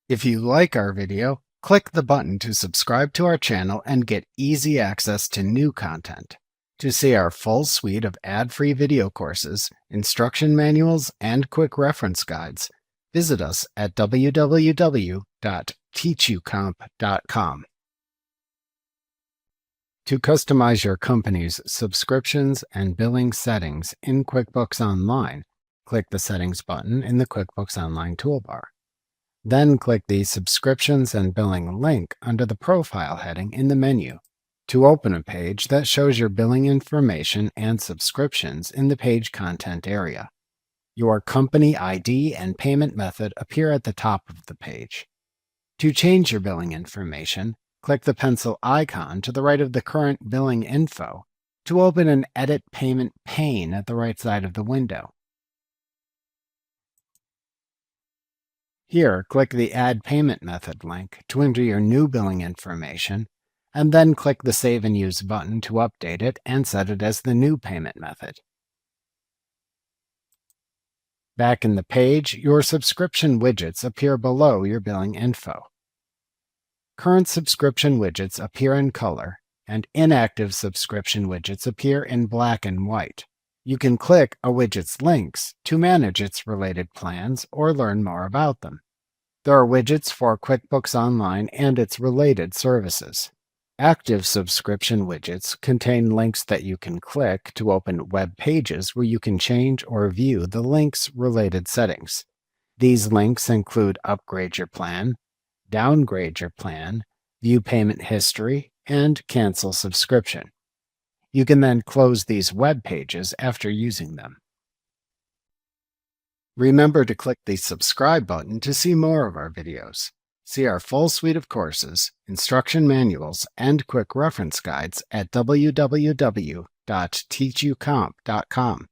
If you like our video, click the button to subscribe to our channel and get easy access to new content. To see our full suite of ad-free video courses, instruction manuals, and quick reference guides, visit us at www.teachucomp.com. To customize your company's subscriptions and billing settings in QuickBooks Online, click the Settings button in the QuickBooks Online toolbar. Then click the Subscriptions and Billing link under the Profile heading in the menu to open a page that shows your billing information and subscriptions in the page content area. Your company ID and payment method appear at the top of the page. To change your billing information, click the pencil icon to the right of the current billing info to open an Edit Payment pane at the right side of the window. Here, click the Add Payment Method link to enter your new billing information, and then click the Save and Use button to update it and set it as the new payment method. Back in the page, your subscription widgets appear below your billing info. Current subscription widgets appear in color, and inactive subscription widgets appear in black and white. You can click a widget's links to manage its related plans or learn more about them. There are widgets for QuickBooks Online and its related services. Active subscription widgets contain links that you can click to open web pages where you can change or view the link's related settings. These links include Upgrade Your Plan, Downgrade Your Plan, View Payment History, and Cancel Subscription. You can then close these web pages after using them. Remember to click the subscribe button to see more of our videos. See our full suite of courses, instruction manuals, and quick reference guides at www.teachucomp.com.